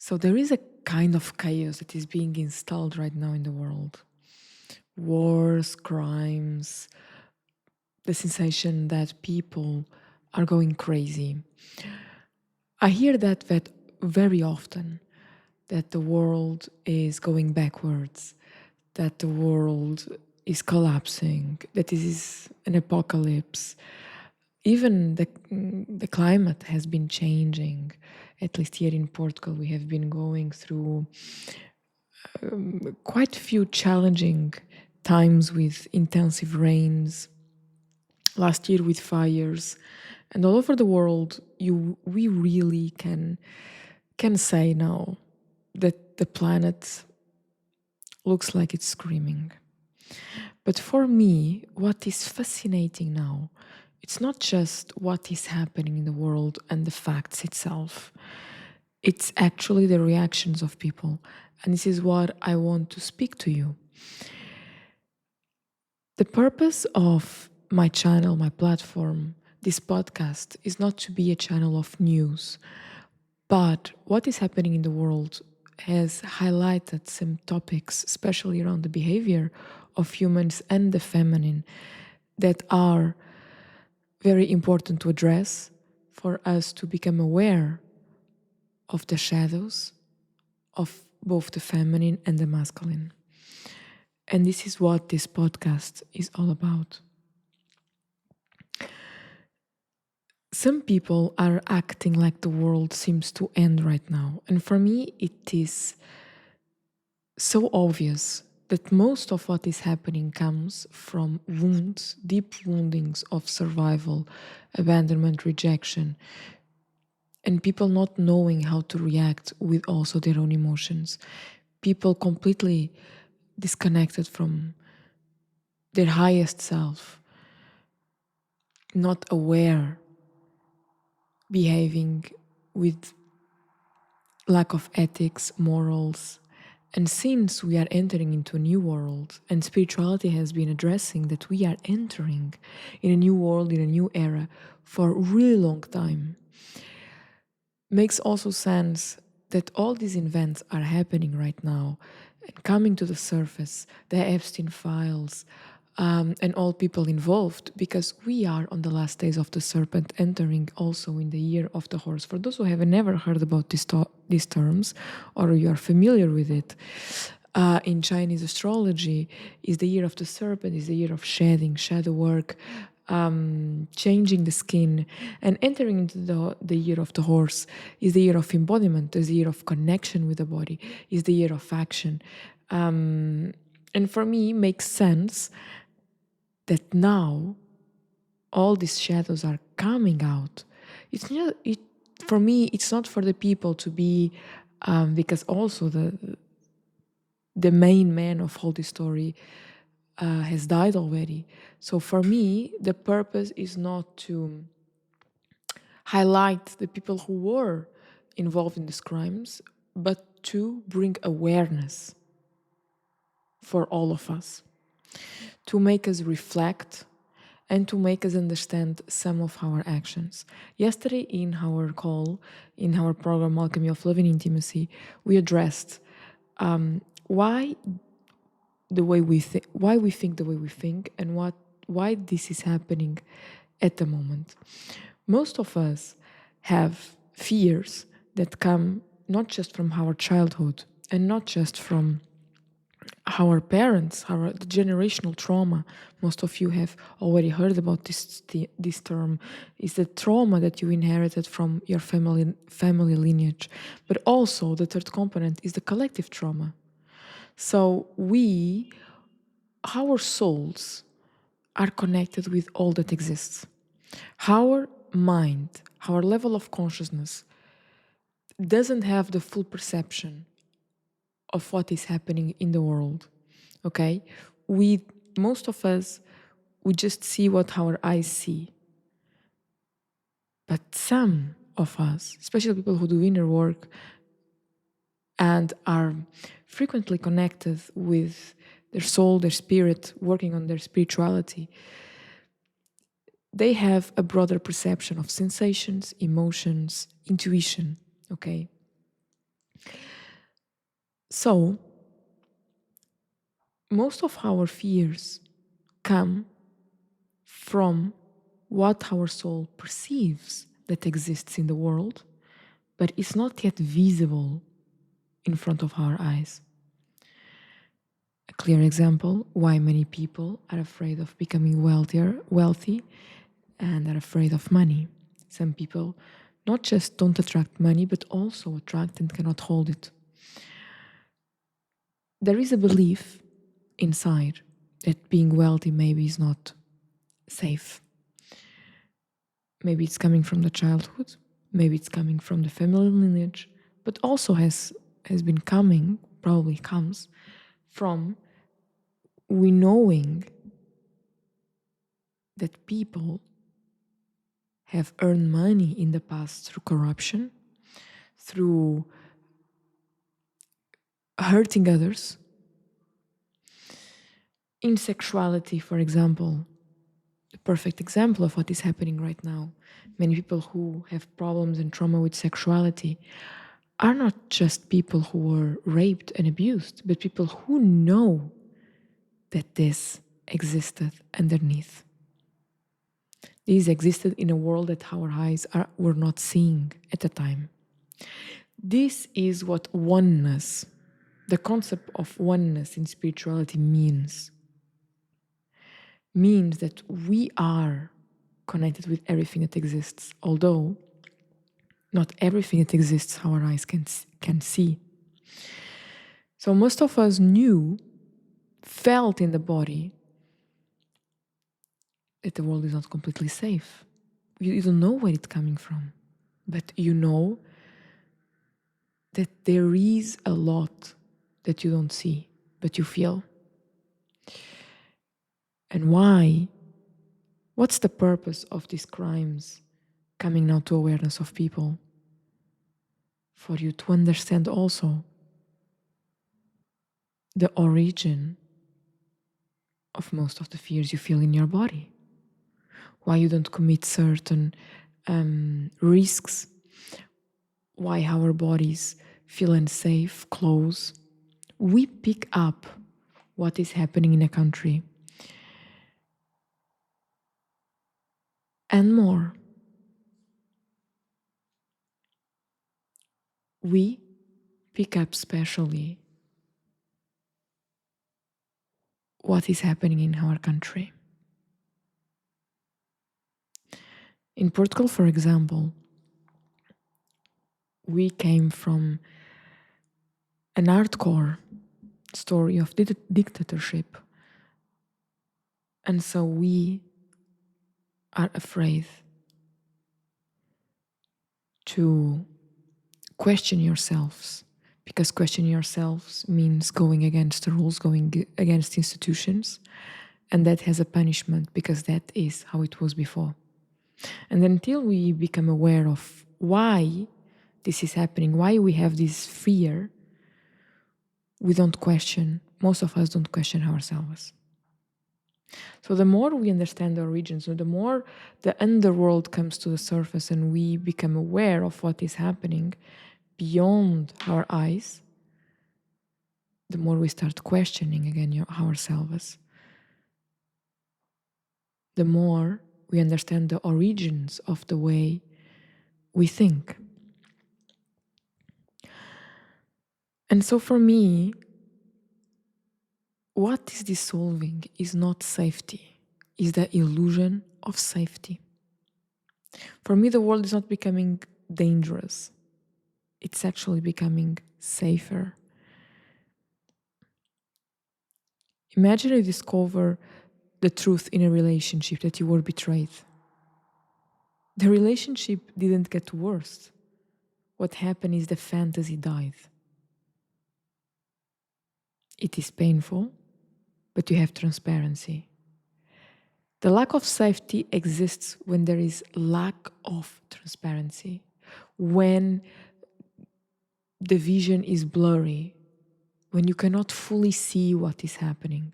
So there is a kind of chaos that is being installed right now in the world. Wars, crimes, the sensation that people are going crazy. I hear that very often, that the world is going backwards, that the world is collapsing, that this is an apocalypse. Even the climate has been changing. At least here in Portugal, we have been going through quite a few challenging times with intensive rains, last year with fires, and all over the world. We really can say now that the planet looks like it's screaming. But for me, what is fascinating now, it's not just what is happening in the world and the facts itself. It's actually the reactions of people. And this is what I want to speak to you. The purpose of my channel, my platform, this podcast is not to be a channel of news, but what is happening in the world has highlighted some topics, especially around the behavior of humans and the feminine, that are very important to address for us to become aware of the shadows of both the feminine and the masculine. And this is what this podcast is all about. Some people are acting like the world seems to end right now. And for me, it is so obvious that most of what is happening comes from wounds, deep woundings of survival, abandonment, rejection, and people not knowing how to react with also their own emotions. People completely disconnected from their highest self, not aware, behaving with lack of ethics, morals. And since we are entering into a new world, and spirituality has been addressing that we are entering in a new world, in a new era for a really long time, makes also sense that all these events are happening right now and coming to the surface, the Epstein files, and all people involved, because we are on the last days of the serpent, entering also in the year of the horse. For those who have never heard about these terms, or you are familiar with it, in Chinese astrology, is the year of the serpent, is the year of shedding, shadow work, changing the skin, and entering into the year of the horse is the year of embodiment, is the year of connection with the body, is the year of action. And for me, makes sense that now all these shadows are coming out. It's not, for me, it's not for the people to be, because also the main man of all this story has died already. So for me, the purpose is not to highlight the people who were involved in these crimes, but to bring awareness for all of us, to make us reflect and to make us understand some of our actions. Yesterday in our call, in our program Alchemy of Love and Intimacy, we addressed why why we think the way we think, and why this is happening at the moment. Most of us have fears that come not just from our childhood and not just from our parents, the generational trauma. Most of you have already heard about this term. Is the trauma that you inherited from your family lineage, but also the third component is the collective trauma. So our souls are connected with all that exists. Our mind, our level of consciousness doesn't have the full perception of what is happening in the world. Okay? Most of us, we just see what our eyes see. But some of us, especially people who do inner work and are frequently connected with their soul, their spirit, working on their spirituality, they have a broader perception of sensations, emotions, intuition, okay? So, most of our fears come from what our soul perceives that exists in the world, but it's not yet visible in front of our eyes. A clear example why many people are afraid of becoming wealthy, and are afraid of money. Some people not just don't attract money, but also attract and cannot hold it. There is a belief inside that being wealthy maybe is not safe. Maybe it's coming from the childhood, maybe it's coming from the family lineage, but also has been coming, probably comes from we knowing that people have earned money in the past through corruption, through hurting others. In sexuality, for example, the perfect example of what is happening right now. Many people who have problems and trauma with sexuality are not just people who were raped and abused, but people who know that this existed underneath. These existed in a world that our eyes were not seeing at the time. This is what oneness, the concept of oneness in spirituality means that we are connected with everything that exists, although not everything that exists our eyes can see. So most of us felt in the body that the world is not completely safe. You don't know where it's coming from, but you know that there is a lot that you don't see, but you feel. And why? What's the purpose of these crimes coming now to awareness of people? For you to understand also the origin of most of the fears you feel in your body. Why you don't commit certain risks. Why our bodies feel unsafe, close. We pick up what is happening in a country. And more. We pick up especially what is happening in our country. In Portugal, for example, we came from an hardcore story of dictatorship. And so we are afraid to question yourselves, because questioning yourselves means going against the rules, going against institutions, and that has a punishment because that is how it was before. And until we become aware of why this is happening, why we have this fear, we don't question, most of us don't question ourselves. So the more we understand the origins, so the more the underworld comes to the surface and we become aware of what is happening beyond our eyes, the more we start questioning again ourselves. The more we understand the origins of the way we think. And so for me, what is dissolving is not safety, is the illusion of safety. For me, the world is not becoming dangerous. It's actually becoming safer. Imagine you discover the truth in a relationship that you were betrayed. The relationship didn't get worse. What happened is the fantasy died. It is painful, but you have transparency. The lack of safety exists when there is lack of transparency, when the vision is blurry, when you cannot fully see what is happening.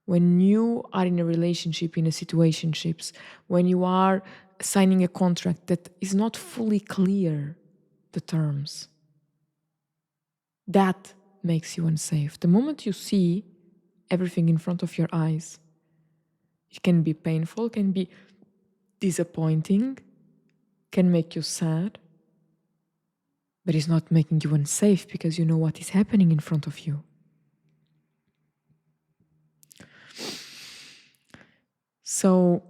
When you are in a relationship, in a situationships, when you are signing a contract that is not fully clear, the terms. That makes you unsafe. The moment you see everything in front of your eyes, it can be painful, can be disappointing, can make you sad, but it's not making you unsafe because you know what is happening in front of you. So,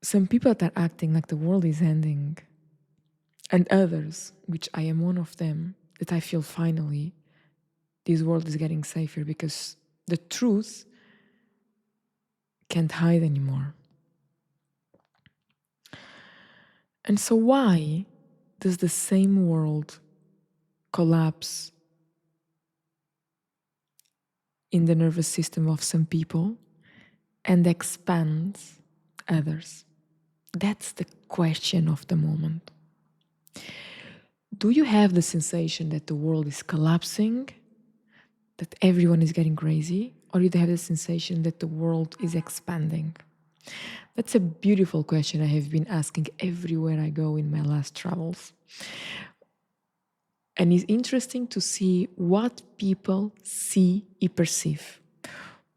some people that are acting like the world is ending, and others, which I am one of them, that I feel finally this world is getting safer because the truth can't hide anymore. And so, why does the same world collapse in the nervous system of some people and expands others? That's the question of the moment. Do you have the sensation that the world is collapsing, that everyone is getting crazy, or do you have the sensation that the world is expanding? That's a beautiful question I have been asking everywhere I go in my last travels. And it's interesting to see what people see and perceive.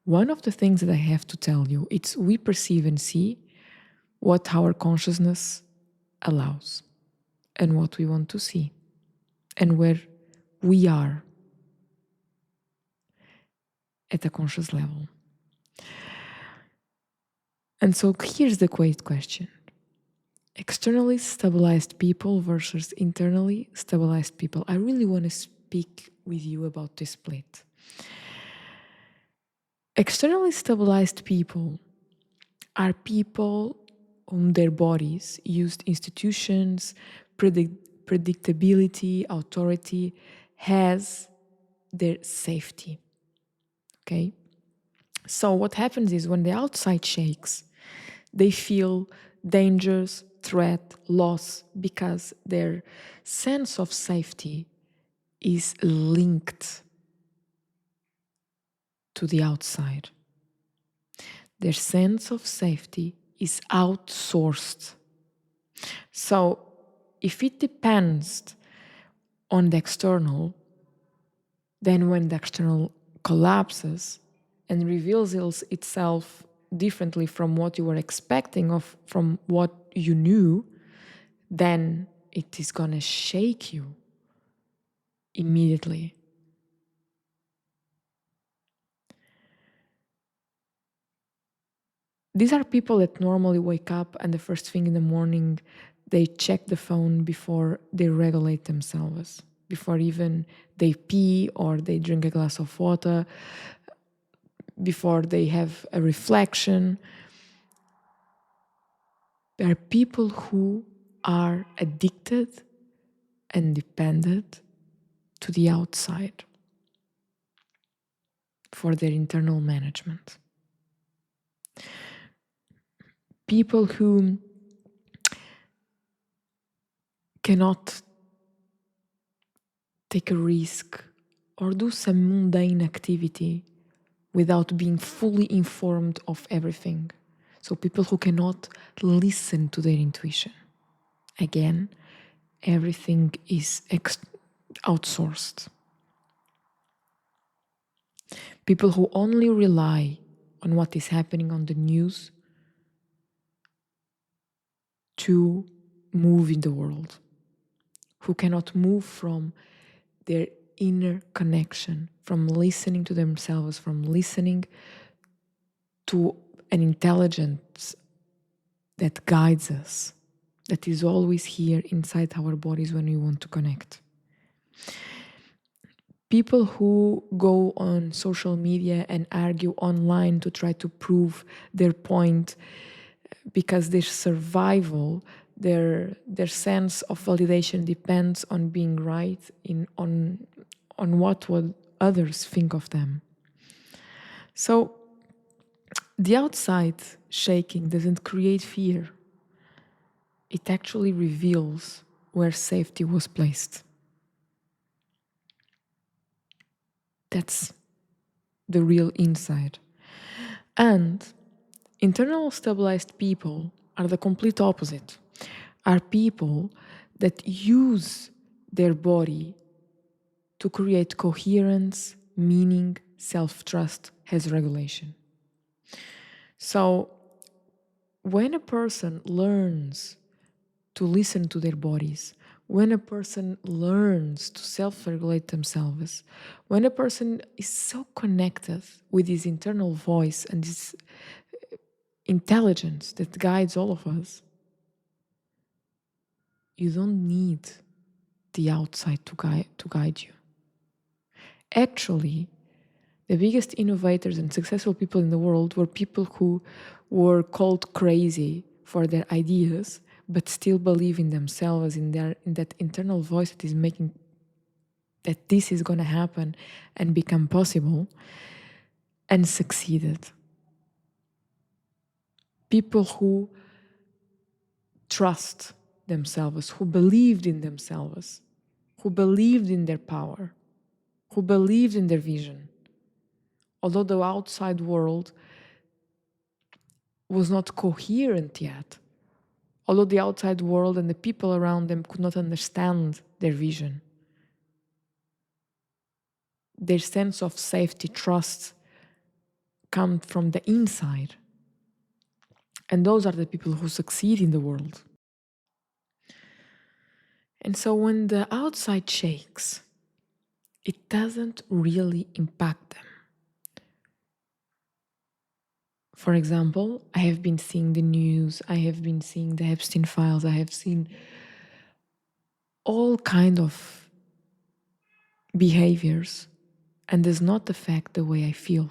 One of the things that I have to tell you, it's we perceive and see what our consciousness allows and what we want to see and where we are at a conscious level. And so here's the great question. Externally stabilized people versus internally stabilized people. I really want to speak with you about this split. Externally stabilized people are people whom their bodies used institutions, predictability, authority has their safety. Okay? So what happens is when the outside shakes, they feel dangers, threat, loss, because their sense of safety is linked to the outside. Their sense of safety is outsourced. So if it depends on the external, then when the external collapses and reveals itself differently from what you were expecting from what you knew, then it is going to shake you immediately. These are people that normally wake up and the first thing in the morning, they check the phone before they regulate themselves, before even they pee or they drink a glass of water, before they have a reflection. There are people who are addicted and dependent to the outside for their internal management. People who cannot take a risk or do some mundane activity without being fully informed of everything. So people who cannot listen to their intuition. Again, everything is outsourced. People who only rely on what is happening on the news to move in the world, who cannot move from their inner connection, from listening to themselves, from listening to an intelligence that guides us, that is always here inside our bodies when we want to connect. People who go on social media and argue online to try to prove their point because their survival, their sense of validation depends on being right on what would others think of them. So the outside shaking doesn't create fear. It actually reveals where safety was placed. That's the real inside. And internal stabilized people are the complete opposite. Are people that use their body to create coherence, meaning, self-trust has regulation. So when a person learns to listen to their bodies, when a person learns to self-regulate themselves, when a person is so connected with his internal voice and his intelligence that guides all of us, you don't need the outside to guide you. Actually, the biggest innovators and successful people in the world were people who were called crazy for their ideas, but still believe in themselves, in that internal voice that is making that this is going to happen and become possible, and succeeded. People who trust themselves, who believed in themselves, who believed in their power, who believed in their vision. Although the outside world was not coherent yet, although the outside world and the people around them could not understand their vision, their sense of safety, trust, come from the inside. And those are the people who succeed in the world. And so when the outside shakes, it doesn't really impact them. For example, I have been seeing the news, I have been seeing the Epstein files, I have seen all kind of behaviors, and does not affect the way I feel.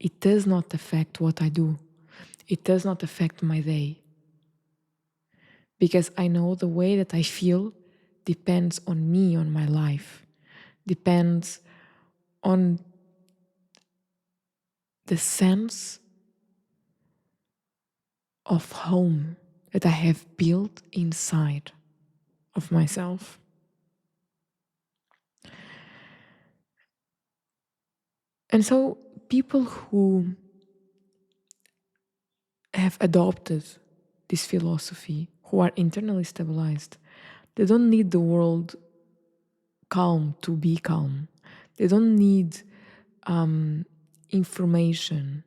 It does not affect what I do. It does not affect my day. Because I know the way that I feel depends on me, on my life, depends on the sense of home that I have built inside of myself. And so people who have adopted this philosophy, who are internally stabilized, they don't need the world calm to be calm. They don't need information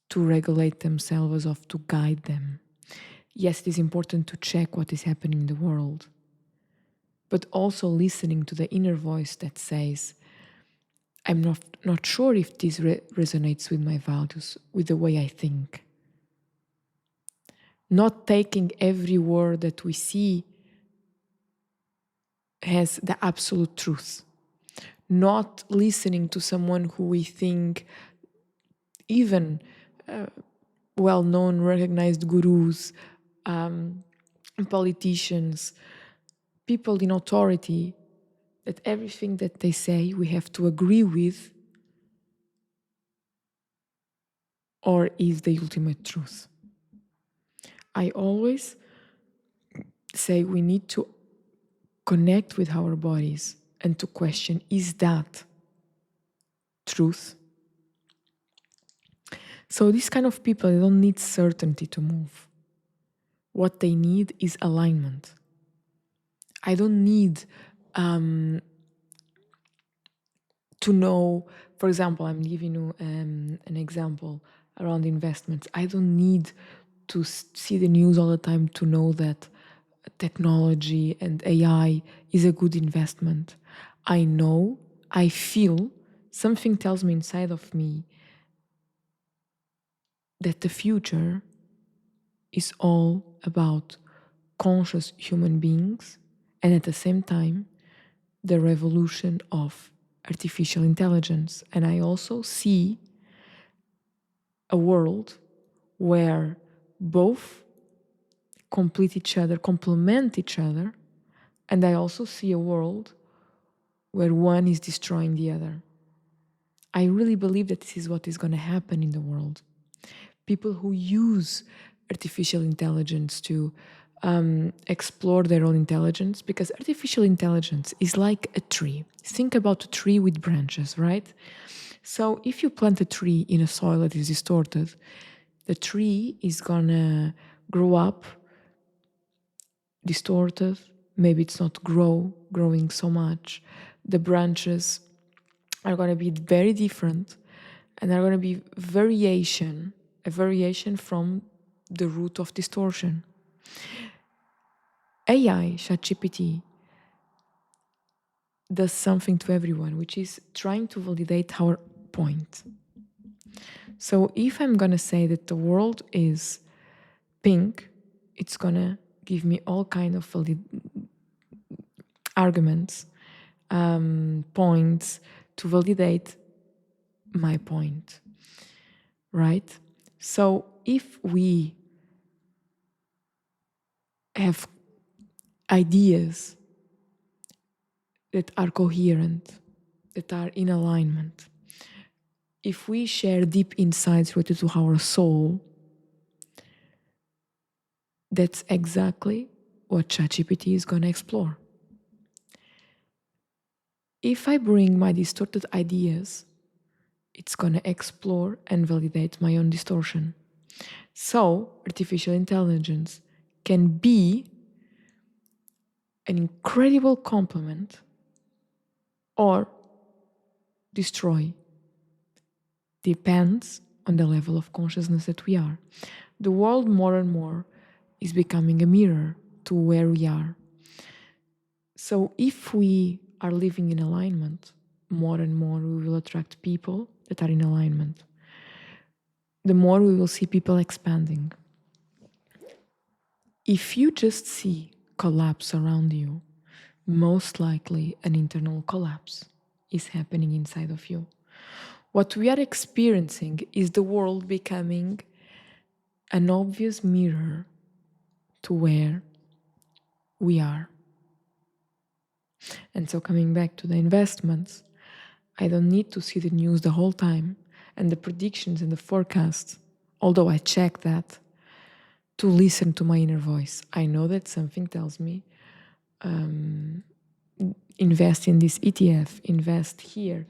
to regulate themselves or to guide them. Yes, it is important to check what is happening in the world, but also listening to the inner voice that says, I'm not sure if this resonates with my values, with the way I think. Not taking every word that we see as the absolute truth. Not listening to someone who we think, even well-known, recognized gurus, politicians, people in authority, that everything that they say we have to agree with or is the ultimate truth. I always say we need to connect with our bodies and to question, is that truth? So these kind of people, they don't need certainty to move. What they need is alignment. I don't need to know, for example, I'm giving you an example around investments. I don't need to see the news all the time to know that technology and AI is a good investment. I know, I feel, something tells me inside of me that the future is all about conscious human beings, and at the same time, the revolution of artificial intelligence. And I also see a world where both complete each other, complement each other, and I also see a world where one is destroying the other. I really believe that this is what is going to happen in the world. People who use artificial intelligence to explore their own intelligence, because artificial intelligence is like a tree. Think about a tree with branches, right? So if you plant a tree in a soil that is distorted, the tree is gonna grow up distorted, maybe it's not grow, growing so much, the branches are going to be very different, and are going to be a variation from the root of distortion. AI, ChatGPT, does something to everyone, which is trying to validate our point. So if I'm going to say that the world is pink, it's going to give me all kind of arguments, points to validate my point, right? So if we have ideas that are coherent, that are in alignment, if we share deep insights related to our soul, that's exactly what ChatGPT is going to explore. If I bring my distorted ideas, it's going to explore and validate my own distortion. So, artificial intelligence can be an incredible complement or destroy. Depends on the level of consciousness that we are. The world more and more is becoming a mirror to where we are. So if we are living in alignment, more and more we will attract people that are in alignment. The more we will see people expanding. If you just see collapse around you, most likely an internal collapse is happening inside of you. What we are experiencing is the world becoming an obvious mirror to where we are. And so coming back to the investments, I don't need to see the news the whole time and the predictions and the forecasts, although I check that, to listen to my inner voice. I know that something tells me, invest in this ETF, invest here,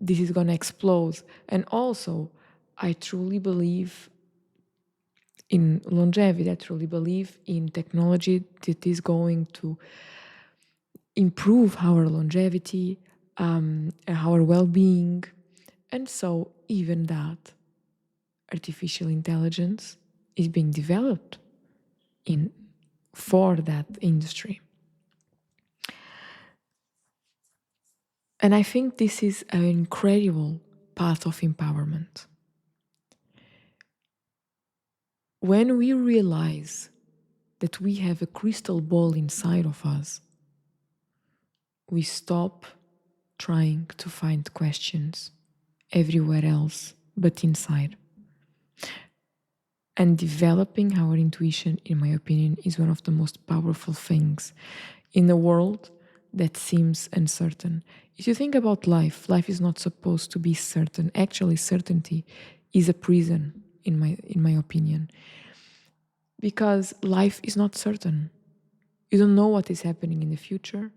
this is going to explode. And also, I truly believe in longevity. I truly believe in technology that is going to improve our longevity, our well-being. And so even that artificial intelligence is being developed for that industry. And I think this is an incredible path of empowerment. When we realize that we have a crystal ball inside of us, we stop trying to find questions everywhere else but inside. And developing our intuition, in my opinion, is one of the most powerful things in a world that seems uncertain. If you think about life, life is not supposed to be certain. Actually, certainty is a prison, in my opinion. Because life is not certain. You don't know what is happening in the future.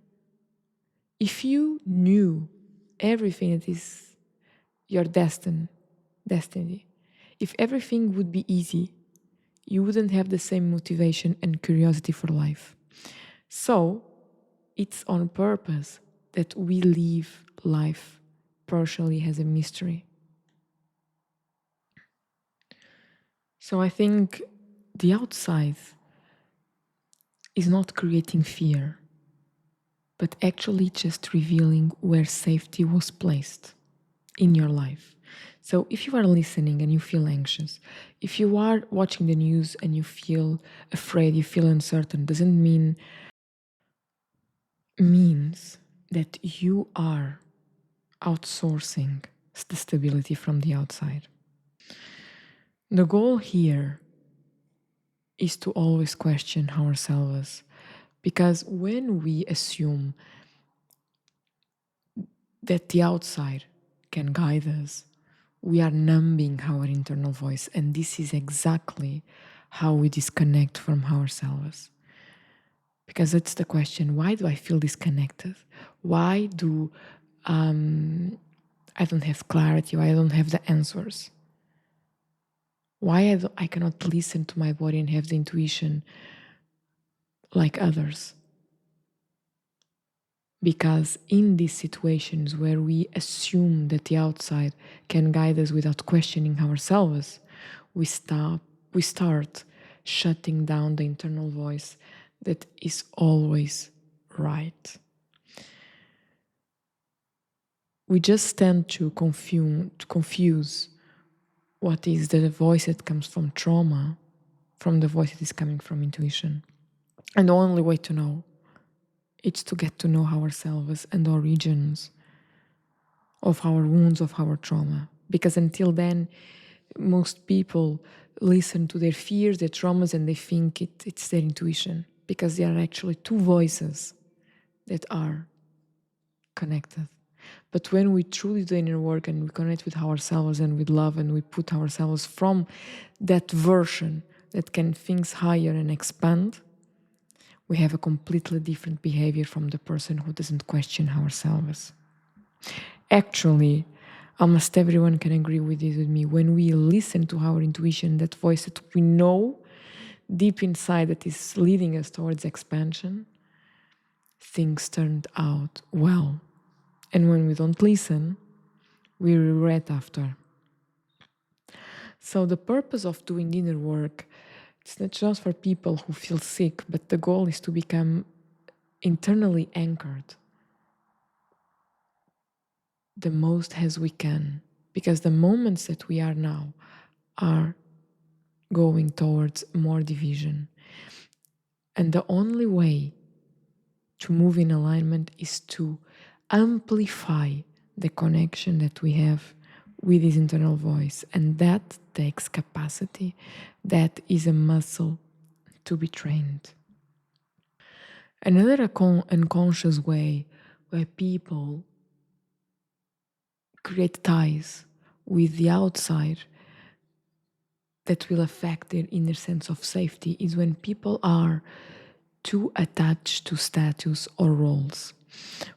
If you knew everything that is your destiny, if everything would be easy, you wouldn't have the same motivation and curiosity for life. So, it's on purpose that we live life partially as a mystery. So I think the outside is not creating fear, but actually just revealing where safety was placed in your life. So if you are listening and you feel anxious, if you are watching the news and you feel afraid, you feel uncertain, doesn't means that you are outsourcing the stability from the outside. The goal here is to always question ourselves, because when we assume that the outside can guide us, we are numbing our internal voice, and this is exactly how we disconnect from ourselves. Because that's the question: why do I feel disconnected? Why do I don't have clarity? Why I don't have the answers? Why I cannot listen to my body and have the intuition like others? Because in these situations where we assume that the outside can guide us without questioning ourselves, we start shutting down the internal voice that is always right. We just tend to confuse what is the voice that comes from trauma from the voice that is coming from intuition. And the only way to know is to get to know ourselves and the origins of our wounds, of our trauma. Because until then, most people listen to their fears, their traumas, and they think it's their intuition, because there are actually two voices that are connected. But when we truly do inner work and we connect with ourselves and with love, and we put ourselves from that version that can think higher and expand, we have a completely different behavior from the person who doesn't question ourselves. Actually, almost everyone can agree with this with me. When we listen to our intuition, that voice that we know deep inside that is leading us towards expansion, things turned out well. And when we don't listen, we regret after. So the purpose of doing inner work, it's not just for people who feel sick, but the goal is to become internally anchored the most as we can, because the moments that we are now are going towards more division. And the only way to move in alignment is to amplify the connection that we have with his internal voice. And that takes capacity. That is a muscle to be trained. Another unconscious way where people create ties with the outside that will affect their inner sense of safety is when people are too attached to status or roles.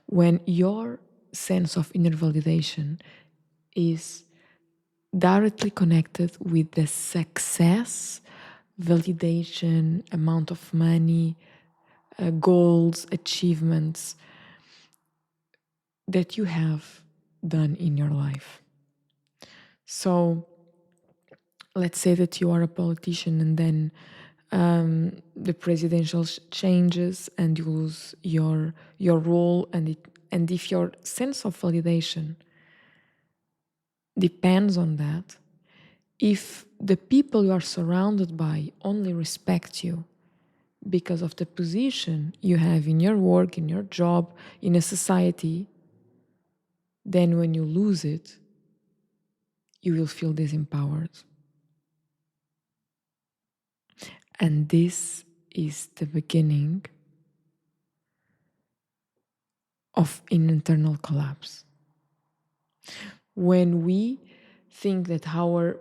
When your sense of inner validation is directly connected with the success, validation, amount of money, goals, achievements that you have done in your life. So let's say that you are a politician and then the presidential changes and you lose your role, and if your sense of validation depends on that, if the people you are surrounded by only respect you because of the position you have in your work, in your job, in a society, then when you lose it, you will feel disempowered. And this is the beginning of an internal collapse. When we think that our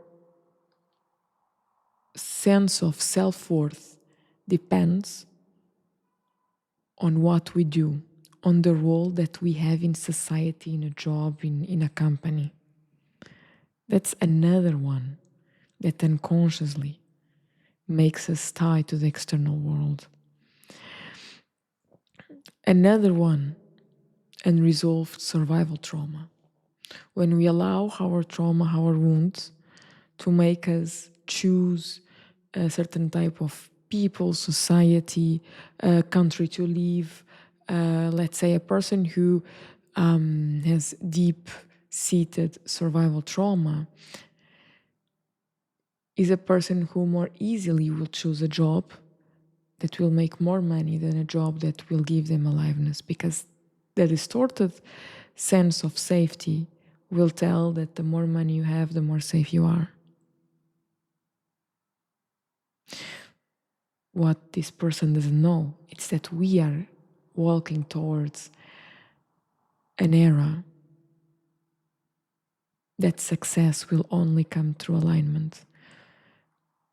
sense of self-worth depends on what we do, on the role that we have in society, in a job, in a company, that's another one that unconsciously makes us tie to the external world. Another one, unresolved survival trauma. When we allow our trauma, our wounds, to make us choose a certain type of people, society, country to live. Let's say a person who has deep-seated survival trauma is a person who more easily will choose a job that will make more money than a job that will give them aliveness, because the distorted sense of safety will tell that the more money you have, the more safe you are. What this person doesn't know, it's that we are walking towards an era that success will only come through alignment.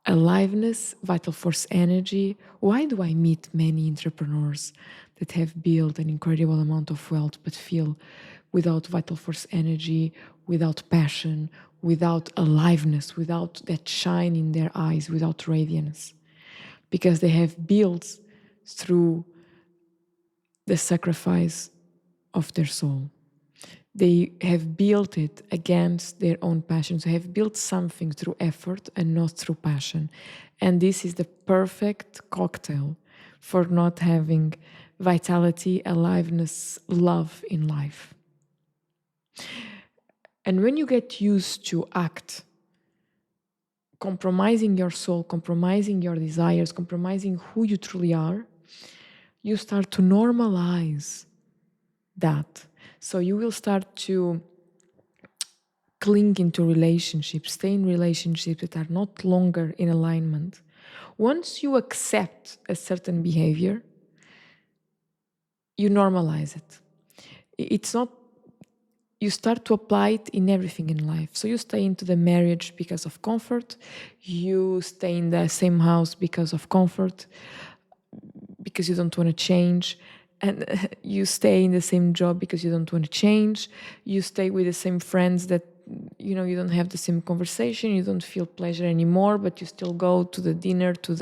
Aliveness, vital force energy. Why do I meet many entrepreneurs that have built an incredible amount of wealth but feel without vital force energy, without passion, without aliveness, without that shine in their eyes, without radiance? Because they have built through the sacrifice of their soul. They have built it against their own passions. They have built something through effort and not through passion. And this is the perfect cocktail for not having vitality, aliveness, love in life. And when you get used to act, compromising your soul, compromising your desires, compromising who you truly are, you start to normalize that. So you will start to cling into relationships, stay in relationships that are not longer in alignment. Once you accept a certain behavior, you normalize it. It's not, you start to apply it in everything in life. So you stay into the marriage because of comfort, you stay in the same house because of comfort, because you don't want to change, and you stay in the same job because you don't want to change, you stay with the same friends that you don't have the same conversation, you don't feel pleasure anymore, but you still go to the dinner, to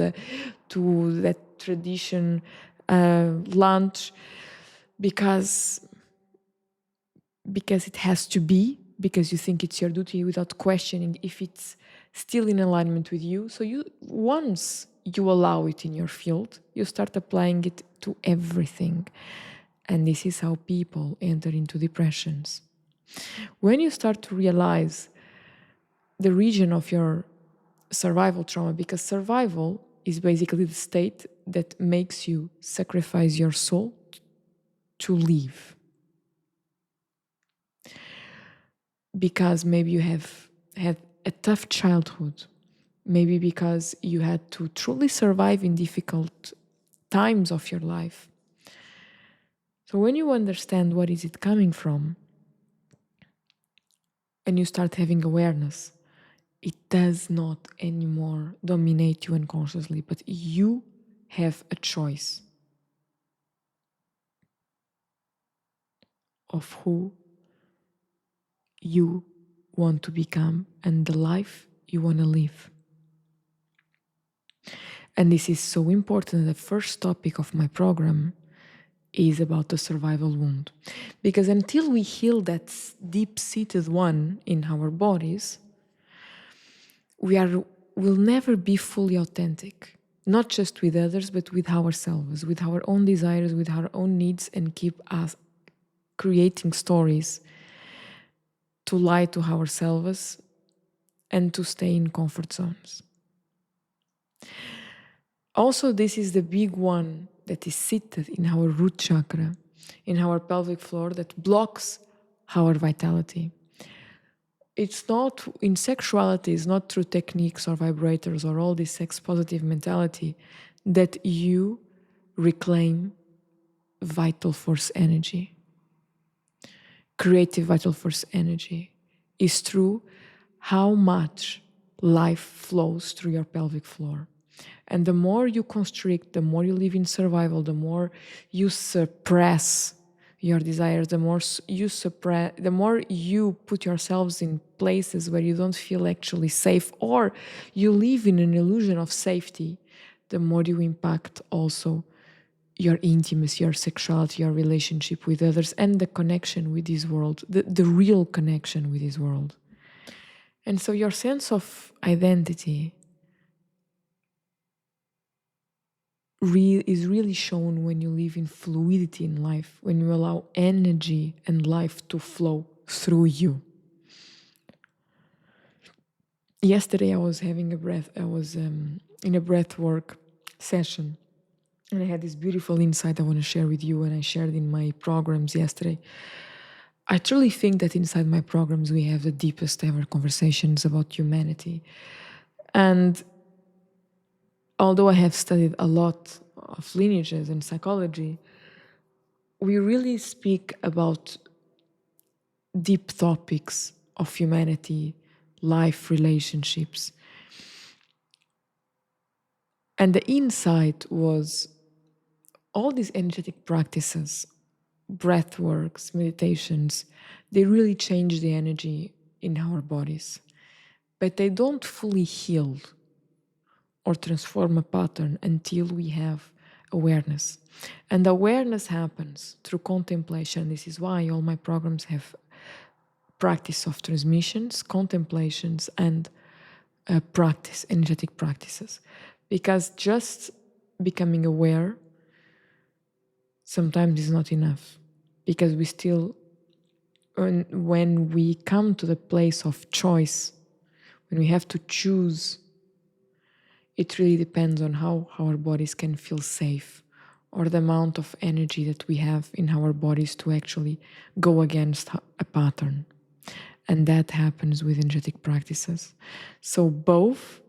that tradition lunch, because it has to be, because you think it's your duty, without questioning if it's still in alignment with you. So once you allow it in your field, you start applying it to everything. And this is how people enter into depressions. When you start to realize the region of your survival trauma, because survival is basically the state that makes you sacrifice your soul to live. Because maybe you have had a tough childhood, maybe because you had to truly survive in difficult times of your life. So when you understand what is it coming from, and you start having awareness, it does not anymore dominate you unconsciously, but you have a choice of who you want to become and the life you want to live. And this is so important. The first topic of my program is about the survival wound. Because until we heal that deep-seated one in our bodies, will never be fully authentic. Not just with others, but with ourselves, with our own desires, with our own needs, and keep us creating stories to lie to ourselves and to stay in comfort zones. Also, this is the big one that is seated in our root chakra, in our pelvic floor, that blocks our vitality. It's not, in sexuality, it's not through techniques or vibrators or all this sex positive mentality that you reclaim vital force energy. Creative vital force energy is through how much life flows through your pelvic floor. And the more you constrict, the more you live in survival, the more you suppress your desires, the more you put yourselves in places where you don't feel actually safe, or you live in an illusion of safety, the more you impact also your intimacy, your sexuality, your relationship with others, and the connection with this world, the real connection with this world. And so your sense of identity is really shown when you live in fluidity in life, when you allow energy and life to flow through you. Yesterday I was in a breath work session, and I had this beautiful insight I want to share with you, and I shared in my programs yesterday. I truly think that inside my programs we have the deepest ever conversations about humanity. And although I have studied a lot of lineages and psychology, we really speak about deep topics of humanity, life, relationships. And the insight was all these energetic practices, breath works, meditations, they really change the energy in our bodies. But they don't fully heal or transform a pattern until we have awareness. And awareness happens through contemplation. This is why all my programs have practice of transmissions, contemplations, and practice, energetic practices. Because just becoming aware sometimes is not enough. Because we still, when we come to the place of choice, when we have to choose, it really depends on how our bodies can feel safe, or the amount of energy that we have in our bodies to actually go against a pattern. And that happens with energetic practices. So both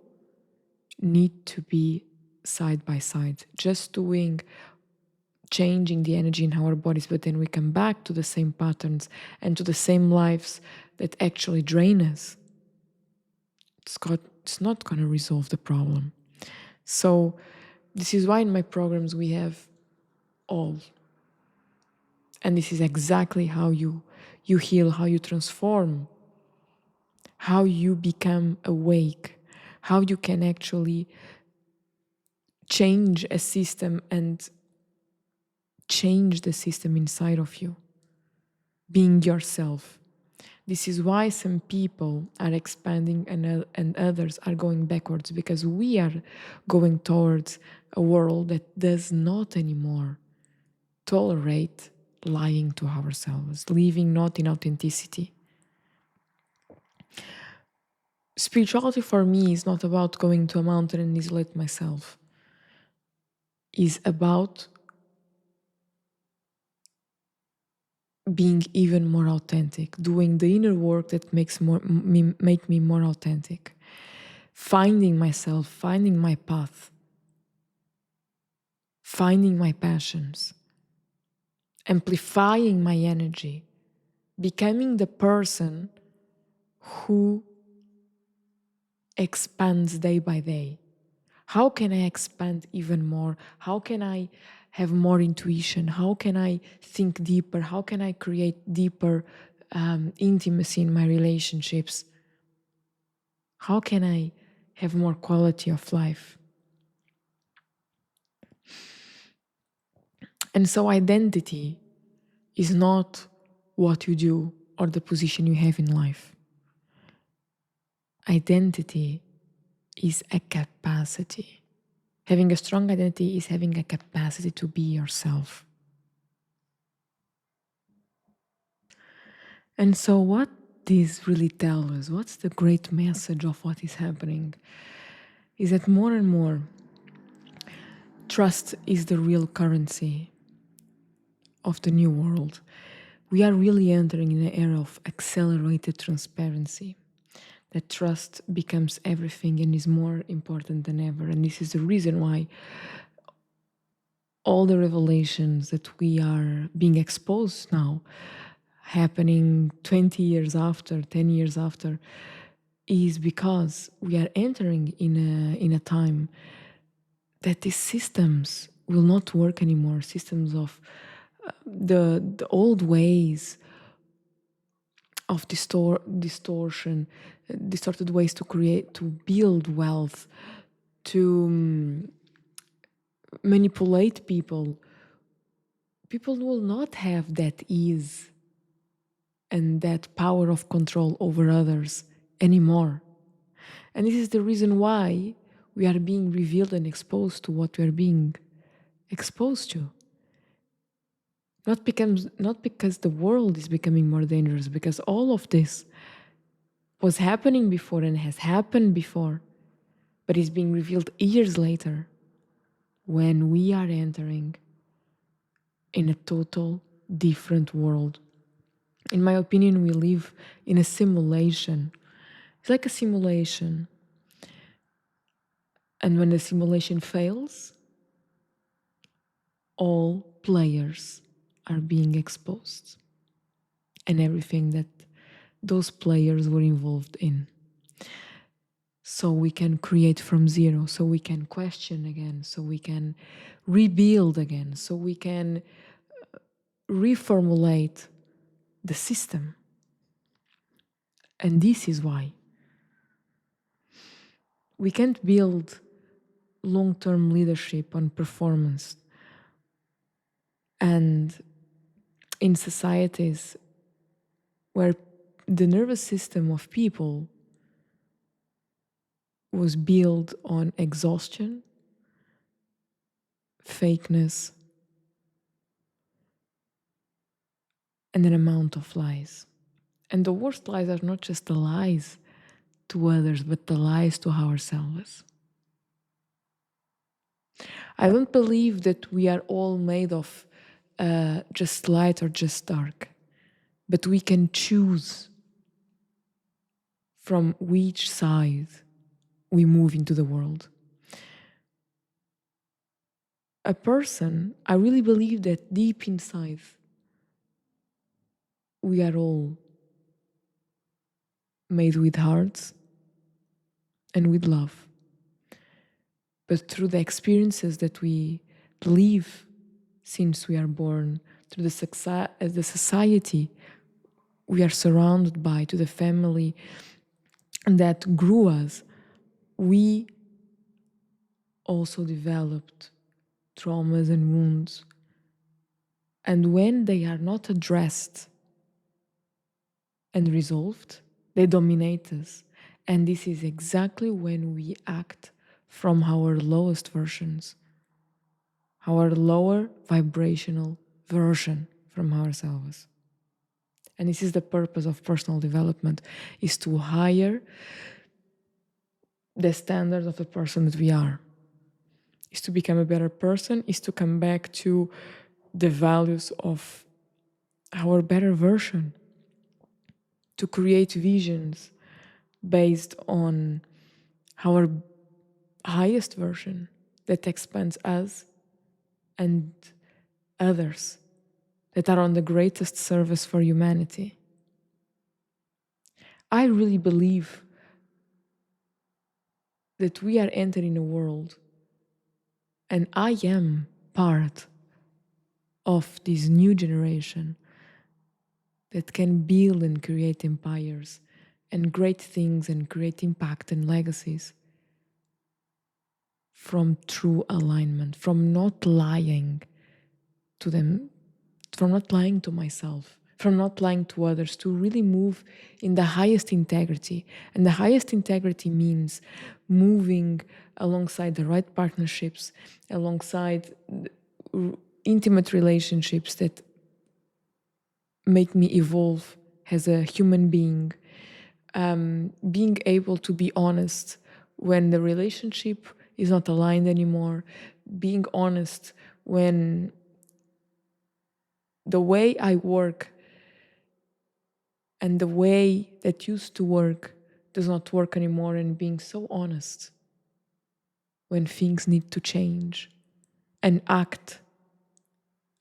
need to be side by side. Just changing the energy in our bodies, but then we come back to the same patterns and to the same lives that actually drain us. It's not going to resolve the problem. So this is why in my programs we have all. And this is exactly how you heal, how you transform, how you become awake, how you can actually change a system and change the system inside of you, being yourself. This is why some people are expanding and others are going backwards, because we are going towards a world that does not anymore tolerate lying to ourselves, living not in authenticity. Spirituality for me is not about going to a mountain and isolate myself. It's about being even more authentic, doing the inner work that make me more authentic, finding myself, finding my path, finding my passions, amplifying my energy, becoming the person who expands day by day. How can I expand even more? How can I have more intuition? How can I think deeper? How can I create deeper intimacy in my relationships? How can I have more quality of life? And so identity is not what you do or the position you have in life. Identity is a capacity. Having a strong identity is having a capacity to be yourself. And so what this really tells us, what's the great message of what is happening, is that more and more trust is the real currency of the new world. We are really entering in an era of accelerated transparency. That trust becomes everything and is more important than ever. And this is the reason why all the revelations that we are being exposed now, happening 20 years after, 10 years after, is because we are entering in a time that these systems will not work anymore. Systems of the old ways of distortion, distorted ways to build wealth, to manipulate people. People will not have that ease and that power of control over others anymore. And this is the reason why we are being revealed and exposed to what we are being exposed to. Not because the world is becoming more dangerous, because all of this was happening before and has happened before, but is being revealed years later when we are entering in a total different world. In my opinion, we live in a simulation. It's like a simulation. And when the simulation fails, all players are being exposed. And everything that those players were involved in. So we can create from zero, so we can question again, so we can rebuild again, so we can reformulate the system. And this is why we can't build long-term leadership on performance. And in societies where the nervous system of people was built on exhaustion, fakeness, and an amount of lies. And the worst lies are not just the lies to others, but the lies to ourselves. I don't believe that we are all made of just light or just dark, but we can choose from which side we move into the world. A person, I really believe that deep inside, we are all made with hearts and with love. But through the experiences that we live since we are born, through the society we are surrounded by, to the family that grew us, we also developed traumas and wounds. And when they are not addressed and resolved, they dominate us. And this is exactly when we act from our lowest versions, our lower vibrational version from ourselves. And this is the purpose of personal development, is to higher the standard of the person that we are, is to become a better person, is to come back to the values of our better version, to create visions based on our highest version that expands us and others that are on the greatest service for humanity. I really believe that we are entering a world, and I am part of this new generation that can build and create empires and great things and create impact and legacies from true alignment, from not lying to them, from not lying to myself, from not lying to others, to really move in the highest integrity. And the highest integrity means moving alongside the right partnerships, alongside intimate relationships that make me evolve as a human being, being able to be honest when the relationship is not aligned anymore, being honest when the way I work and the way that used to work does not work anymore, and being so honest when things need to change and act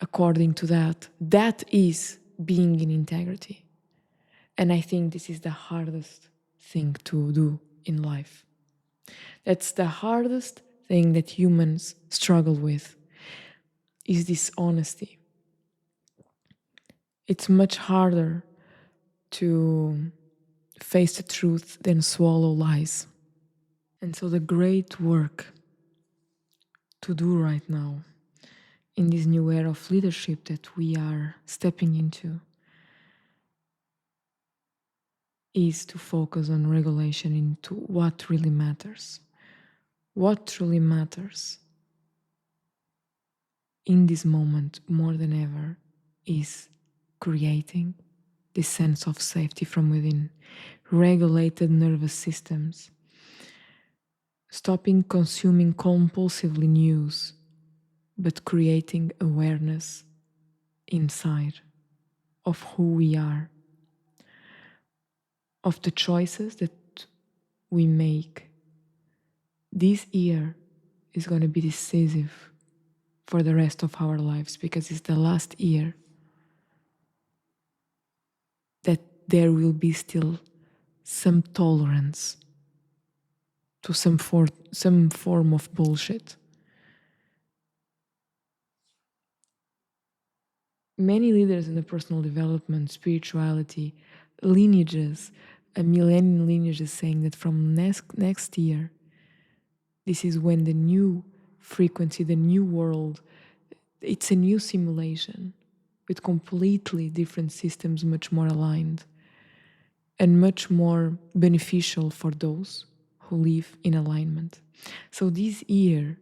according to that. That is being in integrity. And I think this is the hardest thing to do in life. That's the hardest thing that humans struggle with, is this honesty. It's much harder to face the truth than swallow lies. And so the great work to do right now in this new era of leadership that we are stepping into is to focus on regulation into what really matters. What truly matters in this moment more than ever is creating this sense of safety from within, regulated nervous systems, stopping consuming compulsively news, but creating awareness inside of who we are, of the choices that we make. This year is going to be decisive for the rest of our lives, because it's the last year that there will be still some tolerance to some form of bullshit. Many leaders in the personal development, spirituality, lineages, a millennium lineage is saying that from next year, this is when the new frequency, the new world, It's a new simulation with completely different systems, much more aligned and much more beneficial for those who live in alignment. So this year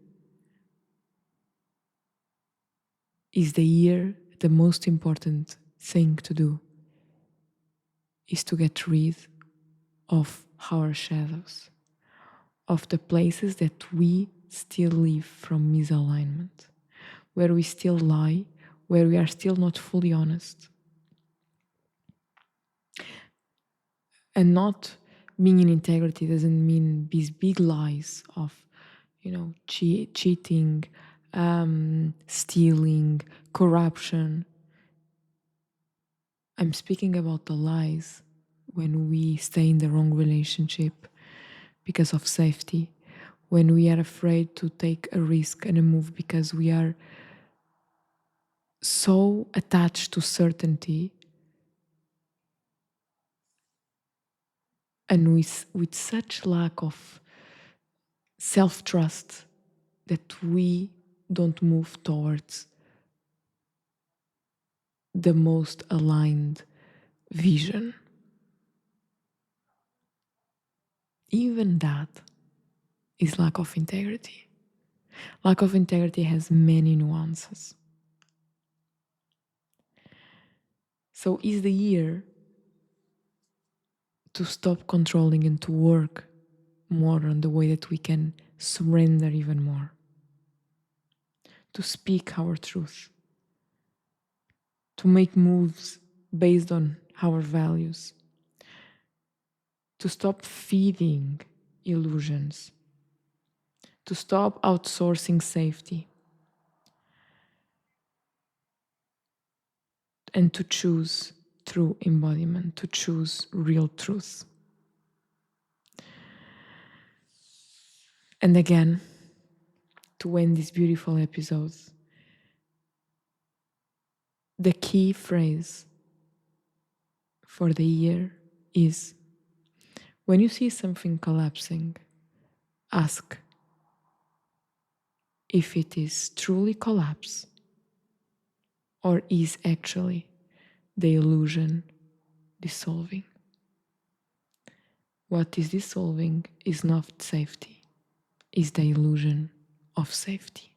is the year. The most important thing to do is to get rid of our shadows, of the places that we still live from misalignment, where we still lie, where we are still not fully honest. And not being in integrity doesn't mean these big lies of, cheating, stealing, corruption. I'm speaking about the lies when we stay in the wrong relationship because of safety, when we are afraid to take a risk and a move because we are so attached to certainty and with such lack of self-trust that we don't move towards the most aligned vision. Even that is lack of integrity. Lack of integrity has many nuances. So is the year to stop controlling and to work more on the way that we can surrender even more, to speak our truth, to make moves based on our values, to stop feeding illusions, to stop outsourcing safety, and to choose true embodiment, to choose real truth. And again, to end this beautiful episode, the key phrase for the year is, when you see something collapsing, ask if it is truly collapse or is actually the illusion dissolving. What is dissolving is not safety, is the illusion of safety.